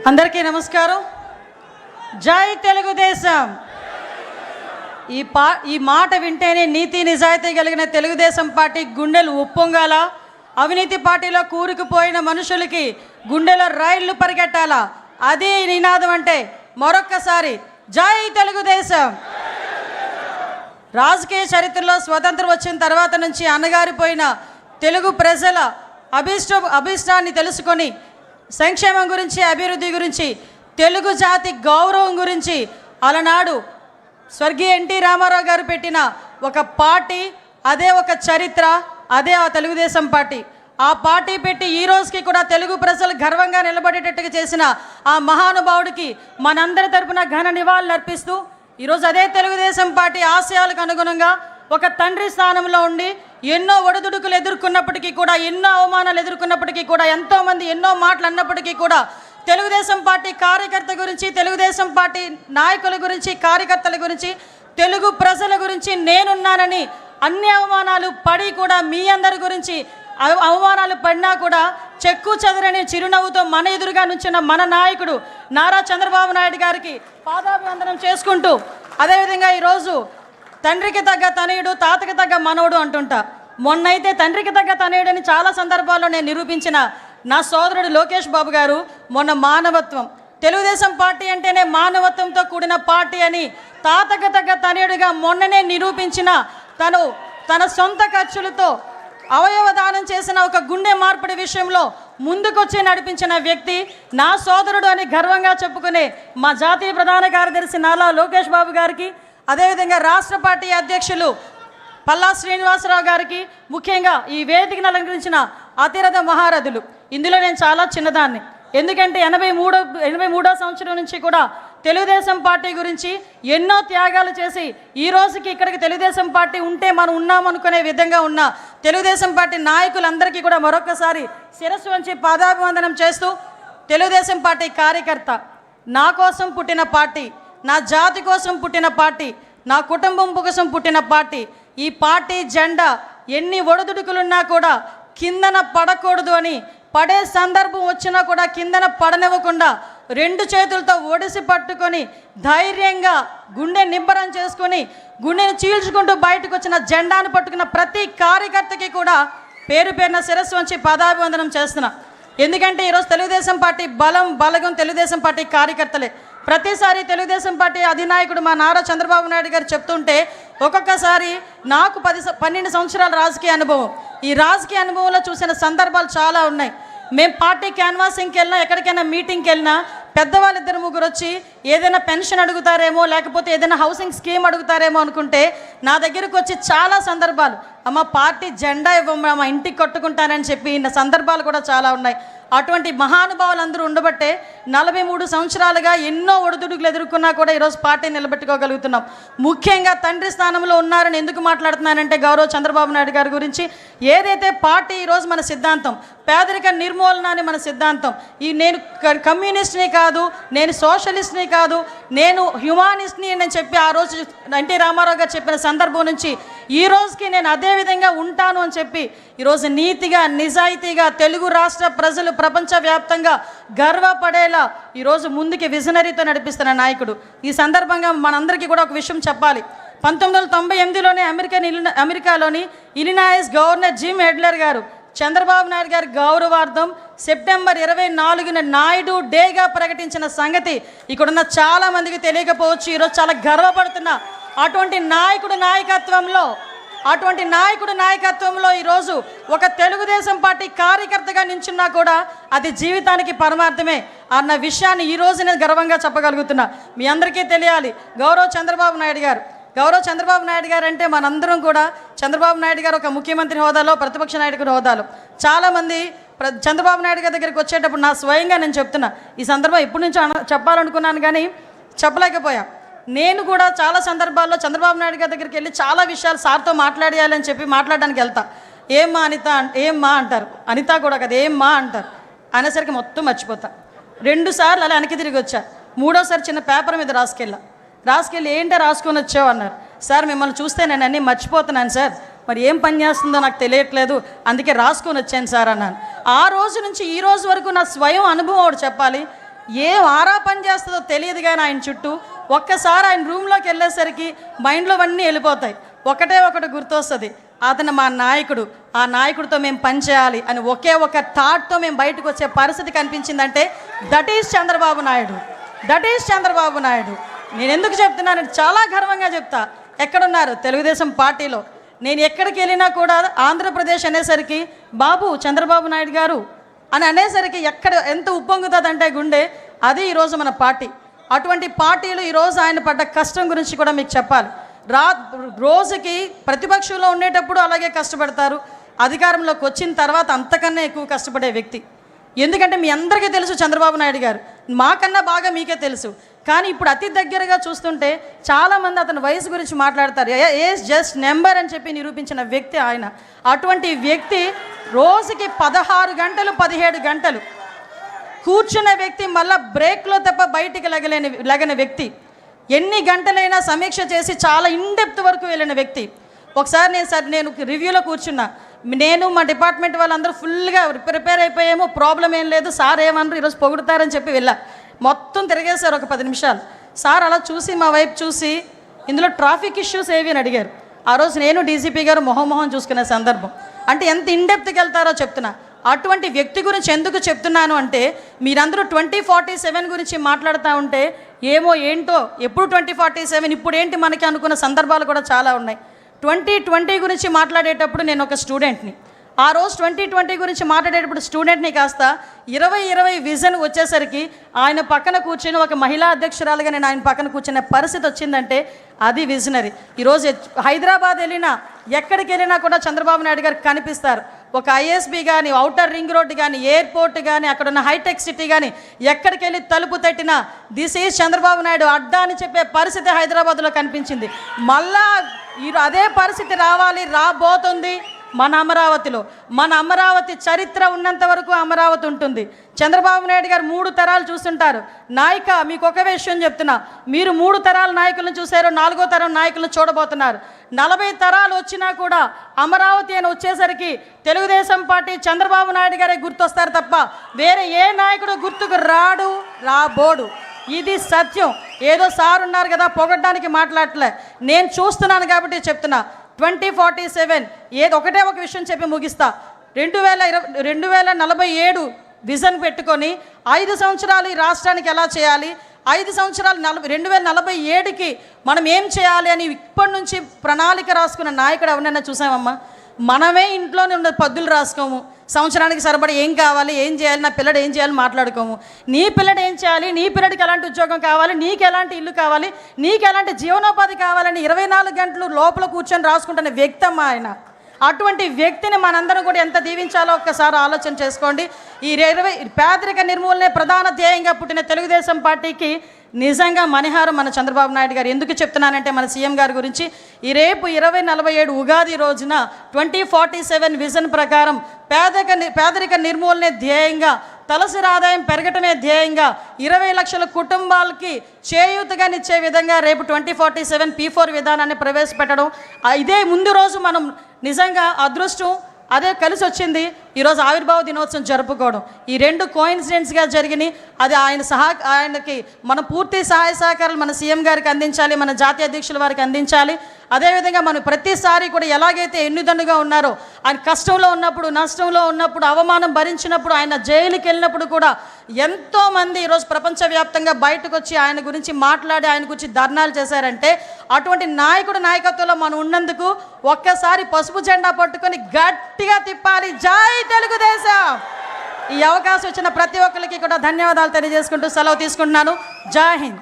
అందరికీ నమస్కారం. జై తెలుగుదేశం. ఈ మాట వింటేనే నీతి నిజాయితీ కలిగిన తెలుగుదేశం పార్టీ గుండెలు ఉప్పొంగాల. అవినీతి పార్టీలో కూరుకుపోయిన మనుషులకి గుండెలో రైళ్లు పరిగెట్టాలా. అది నినాదం అంటే మరొక్కసారి జై తెలుగుదేశం. రాజకీయ చరిత్రలో స్వతంత్రం వచ్చిన తర్వాత నుంచి అణగారిపోయిన తెలుగు ప్రజల అభిష్టాన్ని తెలుసుకొని సంక్షేమం గురించి, అభివృద్ధి గురించి, తెలుగు జాతి గౌరవం గురించి అలనాడు స్వర్గీయ ఎన్టీ రామారావు గారు పెట్టిన ఒక పార్టీ, అదే ఒక చరిత్ర, అదే ఆ తెలుగుదేశం పార్టీ. ఆ పార్టీ పెట్టి ఈ రోజుకి కూడా తెలుగు ప్రజలు గర్వంగా నిలబడేటట్టుగా చేసిన ఆ మహానుభావుడికి మనందరి తరపున ఘన నివాళులు అర్పిస్తూ ఈరోజు అదే తెలుగుదేశం పార్టీ ఆశయాలకు అనుగుణంగా ఒక తండ్రి స్థానంలో ఉండి ఎన్నో ఒడిదుడుకులు ఎదుర్కొన్నప్పటికీ కూడా, ఎన్నో అవమానాలు ఎదుర్కొన్నప్పటికీ కూడా, ఎంతోమంది ఎన్నో మాటలు అన్నప్పటికీ కూడా తెలుగుదేశం పార్టీ కార్యకర్త గురించి, తెలుగుదేశం పార్టీ నాయకుల గురించి, కార్యకర్తల గురించి, తెలుగు ప్రజల గురించి నేనున్నానని అన్ని అవమానాలు పడి కూడా మీ అందరి గురించి అవమానాలు పడినా కూడా చెక్కు చెదరని చిరునవ్వుతో మన ఎదురుగా నుంచిన మన నాయకుడు నారా చంద్రబాబు నాయుడు గారికి పాదాభివందనం చేసుకుంటూ, అదేవిధంగా ఈరోజు తండ్రికి తగ్గ తనయుడు, తాతకి తగ్గ మనవడు అంటుంటా. మొన్నైతే తండ్రికి తగ్గ తనయుడని చాలా సందర్భాల్లో నేను నిరూపించిన నా సోదరుడు లోకేష్ బాబు గారు మొన్న మానవత్వం, తెలుగుదేశం పార్టీ అంటేనే మానవత్వంతో కూడిన పార్టీ అని తాతకి తగ్గ తనయుడిగా మొన్ననే నిరూపించిన తన సొంత ఖర్చులతో అవయవ దానం చేసిన ఒక గుండె మార్పిడి విషయంలో ముందుకొచ్చి నడిపించిన వ్యక్తి నా సోదరుడు అని గర్వంగా చెప్పుకునే మా జాతీయ ప్రధాన కార్యదర్శి నారా లోకేష్ బాబు గారికి, అదేవిధంగా రాష్ట్ర పార్టీ అధ్యక్షులు పల్లా శ్రీనివాసరావు గారికి, ముఖ్యంగా ఈ వేదికను అలంకరించిన అతిరథ మహారథులు. ఇందులో నేను చాలా చిన్నదాన్ని, ఎందుకంటే 83వ సంవత్సరం నుంచి కూడా తెలుగుదేశం పార్టీ గురించి ఎన్నో త్యాగాలు చేసి ఈ రోజుకి ఇక్కడికి తెలుగుదేశం పార్టీ ఉంటే మనం ఉన్నామనుకునే విధంగా ఉన్న తెలుగుదేశం పార్టీ నాయకులందరికీ కూడా మరొకసారి శిరస్సు వంచి పాదాభివందనం చేస్తూ, తెలుగుదేశం పార్టీ కార్యకర్త, నా కోసం పుట్టిన పార్టీ, నా జాతి కోసం పుట్టిన పార్టీ, నా కుటుంబం కోసం పుట్టిన పార్టీ. ఈ పార్టీ జెండా ఎన్ని ఒడిదుడుకులున్నా కూడా కిందన పడకూడదు అని, పడే సందర్భం వచ్చినా కూడా కిందన పడనివ్వకుండా 2 చేతులతో ఒడిసి పట్టుకొని ధైర్యంగా గుండె నిబ్బరం చేసుకొని గుండెని చీల్చుకుంటూ బయటకు వచ్చిన జెండాను పట్టుకున్న ప్రతి కార్యకర్తకి కూడా పేరు పేరున శిరస్సు వంచి పాదాభివందనం చేస్తున్నా. ఎందుకంటే ఈరోజు తెలుగుదేశం పార్టీ బలగం తెలుగుదేశం పార్టీ కార్యకర్తలే. ప్రతిసారి తెలుగుదేశం పార్టీ అధినాయకుడు మా నారా చంద్రబాబు నాయుడు గారు చెప్తుంటే ఒక్కొక్కసారి నాకు 12 సంవత్సరాల రాజకీయ అనుభవం, ఈ రాజకీయ అనుభవంలో చూసిన సందర్భాలు చాలా ఉన్నాయి. మేము పార్టీ క్యాన్వాసింగ్కి వెళ్ళినా, ఎక్కడికైనా మీటింగ్కి వెళ్ళినా పెద్దవాళ్ళు 2-3 వచ్చి ఏదైనా పెన్షన్ అడుగుతారేమో, లేకపోతే ఏదైనా హౌసింగ్ స్కీమ్ అడుగుతారేమో అనుకుంటే నా దగ్గరకు వచ్చి చాలా సందర్భాలు, అమ్మ పార్టీ జెండా ఇవ్వమ్మా, మా ఇంటికి కట్టుకుంటానని చెప్పి సందర్భాలు కూడా చాలా ఉన్నాయి. అటువంటి మహానుభావులు అందరూ ఉండబట్టే 43 సంవత్సరాలుగా ఎన్నో ఒడిదుడుకులు ఎదుర్కొన్నా కూడా ఈరోజు పార్టీ నిలబెట్టుకోగలుగుతున్నాం. ముఖ్యంగా తండ్రి స్థానంలో ఉన్నారని ఎందుకు మాట్లాడుతున్నానంటే గౌరవ చంద్రబాబు నాయుడు గారి గురించి. ఏదైతే పార్టీ ఈరోజు మన సిద్ధాంతం పేదరిక నిర్మూలన అని మన సిద్ధాంతం. నేను కమ్యూనిస్ట్ని కాదు, నేను సోషలిస్ట్ని కాదు, నేను హ్యుమానిస్ట్ని అని చెప్పి ఆ రోజు ఎన్టీ రామారావు గారు చెప్పిన సందర్భం నుంచి ఈ రోజుకి నేను అదే విధంగా ఉంటాను అని చెప్పి ఈరోజు నీతిగా, నిజాయితీగా తెలుగు రాష్ట్ర ప్రజలు ప్రపంచవ్యాప్తంగా గర్వపడేలా ఈరోజు ముందుకి విజనరీతో నడిపిస్తున్న నాయకుడు. ఈ సందర్భంగా మనందరికీ కూడా ఒక విషయం చెప్పాలి. 1998లోనే అమెరికాలోని ఇలినాయిస్ గవర్నర్ జిమ్ ఎడ్లర్ గారు చంద్రబాబు నాయుడు గారి గౌరవార్థం సెప్టెంబర్ 24న నాయుడు డేగా ప్రకటించిన సంగతి ఇక్కడున్న చాలా మందికి తెలియకపోవచ్చు. ఈరోజు చాలా గర్వపడుతున్నా. అటువంటి నాయకుడు నాయకత్వంలో ఈరోజు ఒక తెలుగుదేశం పార్టీ కార్యకర్తగా నించున్నా కూడా అది జీవితానికి పరమార్థమే అన్న విషయాన్ని ఈ రోజు నేను గర్వంగా చెప్పగలుగుతున్నా. మీ అందరికీ తెలియాలి, గౌరవ చంద్రబాబు నాయుడు గారు అంటే మనందరం కూడా చంద్రబాబు నాయుడు గారు ఒక ముఖ్యమంత్రి హోదాలో, ప్రతిపక్ష నాయకుడి హోదాలో చాలామంది చంద్రబాబు నాయుడు గారి దగ్గరికి వచ్చేటప్పుడు నా స్వయంగా నేను చెప్తున్నా, ఈ సందర్భం ఇప్పటి నుంచో చెప్పాలనుకున్నాను కానీ చెప్పలేకపోయా. నేను కూడా చాలా సందర్భాల్లో చంద్రబాబు నాయుడు గారి దగ్గరికి వెళ్ళి చాలా విషయాలు సార్తో మాట్లాడేయాలని చెప్పి మాట్లాడడానికి వెళ్తా. ఏమ్మా అనిత, ఏమ్మా అంటారు, అనిత కూడా కదా ఏమ్మా అంటారు, అనేసరికి మొత్తం మర్చిపోతా. 2 సార్లు అలా వెనక్కి తిరిగి వచ్చా. 3వసారి చిన్న పేపర్ మీద రాసుకెళ్ళి ఏంటో రాసుకొని వచ్చావు అన్నారు. సార్ మిమ్మల్ని చూస్తే నేను అన్నీ మర్చిపోతున్నాను సార్, మరి ఏం పని చేస్తుందో నాకు తెలియట్లేదు, అందుకే రాసుకొని వచ్చాను సార్ అన్నాను. ఆ రోజు నుంచి ఈ రోజు వరకు నా స్వయం అనుభవం ఒకటి చెప్పాలి. ఏం ఆరా పని చేస్తుందో తెలియదు కానీ ఆయన చుట్టూ ఒక్కసారి ఆయన రూమ్లోకి వెళ్ళేసరికి మైండ్లో అన్నీ వెళ్ళిపోతాయి. ఒకటే ఒకటి గుర్తొస్తుంది, అతను మా నాయకుడు, ఆ నాయకుడితో మేము పనిచేయాలి అని ఒకే ఒక థాట్తో మేము బయటకు వచ్చే పరిస్థితి కనిపించిందంటే that is Chandrababu Naidu, that is Chandrababu Naidu. నేను ఎందుకు చెప్తున్నానంటే చాలా గర్వంగా చెప్తా. ఎక్కడున్నారు తెలుగుదేశం పార్టీలో, నేను ఎక్కడికి వెళ్ళినా కూడా ఆంధ్రప్రదేశ్ అనేసరికి బాబు చంద్రబాబు నాయుడు గారు అని అనేసరికి ఎక్కడ ఎంత ఉప్పొంగుతుందంటే గుండె, అది ఈరోజు మన పార్టీ. అటువంటి పార్టీలు ఈరోజు ఆయన పడ్డ కష్టం గురించి కూడా మీకు చెప్పాలి. రోజుకి ప్రతిపక్షంలో ఉండేటప్పుడు అలాగే కష్టపడతారు, అధికారంలోకి వచ్చిన తర్వాత అంతకన్నా ఎక్కువ కష్టపడే వ్యక్తి. ఎందుకంటే మీ అందరికీ తెలుసు చంద్రబాబు నాయుడు గారు, మాకన్నా బాగా మీకే తెలుసు. కానీ ఇప్పుడు అతి దగ్గరగా చూస్తుంటే చాలామంది అతని వయసు గురించి మాట్లాడతారు. ఏజ్ జస్ట్ నెంబర్ అని చెప్పి నిరూపించిన వ్యక్తి ఆయన. అటువంటి వ్యక్తి రోజుకి 16 గంటలు 17 గంటలు కూర్చున్న వ్యక్తి, మళ్ళీ బ్రేక్లో తప్ప బయటికి లగని వ్యక్తి, ఎన్ని గంటలైనా సమీక్ష చేసి చాలా ఇన్డెప్త్ వరకు వెళ్ళిన వ్యక్తి. ఒకసారి నేను రివ్యూలో కూర్చున్నా, నేను మా డిపార్ట్మెంట్ వాళ్ళందరూ ఫుల్గా ప్రిపేర్ అయిపోయాము, ప్రాబ్లం ఏం లేదు, సార్ ఏమన్నారు ఈరోజు పొగుడుతారని చెప్పి వెళ్ళా. మొత్తం తిరిగేశారు ఒక 10 నిమిషాలు. సార్ అలా చూసి మా వైపు చూసి ఇందులో ట్రాఫిక్ ఇష్యూస్ ఏవి అని అడిగారు. ఆ రోజు నేను డీజీపీ గారు మొహం చూసుకునే సందర్భం. అంటే ఎంత ఇన్డెప్త్కి వెళ్తారో చెప్తున్నా. అటువంటి వ్యక్తి గురించి ఎందుకు చెప్తున్నాను అంటే, మీరందరూ 2047 గురించి మాట్లాడుతూ ఉంటే ఏమో ఏంటో, ఎప్పుడు 2047 ఇప్పుడు ఏంటి మనకి అనుకున్న సందర్భాలు కూడా చాలా ఉన్నాయి. 2020 గురించి మాట్లాడేటప్పుడు నేను ఒక స్టూడెంట్ని, ఆ రోజు 2020 గురించి మాట్లాడేటప్పుడు స్టూడెంట్ని కాస్త 2020 విజన్ వచ్చేసరికి ఆయన పక్కన కూర్చొని ఒక మహిళా అధ్యక్షురాలుగా నేను ఆయన పక్కన కూర్చునే పరిస్థితి వచ్చిందంటే అది విజనరీ. ఈరోజు హైదరాబాద్ వెళ్ళినా ఎక్కడికి వెళ్ళినా కూడా చంద్రబాబు నాయుడు గారు కనిపిస్తారు. ఒక ఐఎస్బీ కానీ, ఔటర్ రింగ్ రోడ్డు కానీ, ఎయిర్పోర్ట్ కానీ, అక్కడ ఉన్న హైటెక్ సిటీ కానీ ఎక్కడికి వెళ్ళి తలుపు తట్టినా దిస్ ఈజ్ చంద్రబాబు నాయుడు అడ్డా అని చెప్పే పరిస్థితి హైదరాబాద్లో కనిపించింది. మళ్ళా అదే పరిస్థితి రాబోతుంది మన అమరావతిలో. మన అమరావతి చరిత్ర ఉన్నంత వరకు అమరావతి ఉంటుంది. చంద్రబాబు నాయుడు గారు 3 తరాలు చూస్తుంటారు. నాయక మీకు ఒక విషయం చెప్తున్నా, మీరు 3 తరాల నాయకులను చూశారు, 4వ తరం నాయకులను చూడబోతున్నారు. 40 తరాలు వచ్చినా కూడా అమరావతి అని వచ్చేసరికి తెలుగుదేశం పార్టీ చంద్రబాబు నాయుడు గారే గుర్తొస్తారు తప్ప వేరే ఏ నాయకుడు గుర్తుకు రాబోడు. ఇది సత్యం. ఏదో సార్ ఉన్నారు కదా పొగడ్డానికి మాట్లాడలే, నేను చూస్తున్నాను కాబట్టి చెప్తున్నా. 2047 ఒకటే ఒక విషయం చెప్పి ముగిస్తా. 2047 విజన్ పెట్టుకొని 5 సంవత్సరాలు ఈ రాష్ట్రానికి ఎలా చేయాలి, 5 సంవత్సరాలు 2047కి మనం ఏం చేయాలి అని ఇప్పటి నుంచి ప్రణాళిక రాసుకున్న నాయకుడు ఎవరినైనా చూసామమ్మా? మనమే ఇంట్లోనే ఉన్న పద్దులు రాసుకోము, సంవత్సరానికి సరిపడి ఏం కావాలి, ఏం చేయాలి, నా పిల్లడు ఏం చేయాలి మాట్లాడుకోము. నీ పిల్లడు ఏం చేయాలి, నీ పిల్లడికి ఎలాంటి ఉద్యోగం కావాలి, నీకు ఎలాంటి ఇల్లు కావాలి, నీకు ఎలాంటి జీవనోపాధి కావాలని 24 గంటలు లోపల కూర్చొని రాసుకుంటున్న వ్యక్తి అమ్మా ఆయన. అటువంటి వ్యక్తిని మనందరం కూడా ఎంత దీవించాలో ఒక్కసారి ఆలోచన చేసుకోండి. ఈ పేదరిక నిర్మూలనే ప్రధాన ధ్యేయంగా పుట్టిన తెలుగుదేశం పార్టీకి నిజంగా మణిహారం మన చంద్రబాబు నాయుడు గారు. ఎందుకు చెప్తున్నానంటే మన సీఎం గారి గురించి, ఈ రేపు 2047 ఉగాది రోజున 2047 విజన్ ప్రకారం పేదరిక నిర్మూలనే ధ్యేయంగా, తలసరి ఆదాయం పెరగటమే ధ్యేయంగా 20 లక్షల కుటుంబాలకి చేయూతగానిచ్చే విధంగా రేపు 2047 P4 విధానాన్ని ప్రవేశపెట్టడం, ఇదే ముందు రోజు మనం నిజంగా అదృష్టం అదే కలిసి వచ్చింది. ఈరోజు ఆవిర్భావ దినోత్సవం జరుపుకోవడం, ఈ 2 కోయిన్సిడెంట్స్గా జరిగినాయి. అది ఆయనకి మన పూర్తి సహాయ సహకారాలు మన సీఎం గారికి అందించాలి, మన జాతీయ అధ్యక్షుల వారికి అందించాలి. అదేవిధంగా మనం ప్రతిసారి కూడా ఎలాగైతే ఎన్నిదన్నుగా ఉన్నారో, ఆయన కష్టంలో ఉన్నప్పుడు, నష్టంలో ఉన్నప్పుడు, అవమానం భరించినప్పుడు, ఆయన జైలుకి వెళ్ళినప్పుడు కూడా ఎంతోమంది ఈరోజు ప్రపంచవ్యాప్తంగా బయటకు వచ్చి ఆయన గురించి మాట్లాడి ఆయన గురించి ధర్నాలు చేశారంటే, అటువంటి నాయకత్వంలో మనం ఉన్నందుకు ఒక్కసారి పసుపు జెండా పట్టుకొని గట్టిగా తిప్పాలి. జై తెలుగుదేశం. ఈ అవకాశం ఇచ్చిన ప్రతి ఒక్కరికి కూడా ధన్యవాదాలు తెలియజేసుకుంటూ సెలవు తీసుకుంటున్నాను. జై హింద్.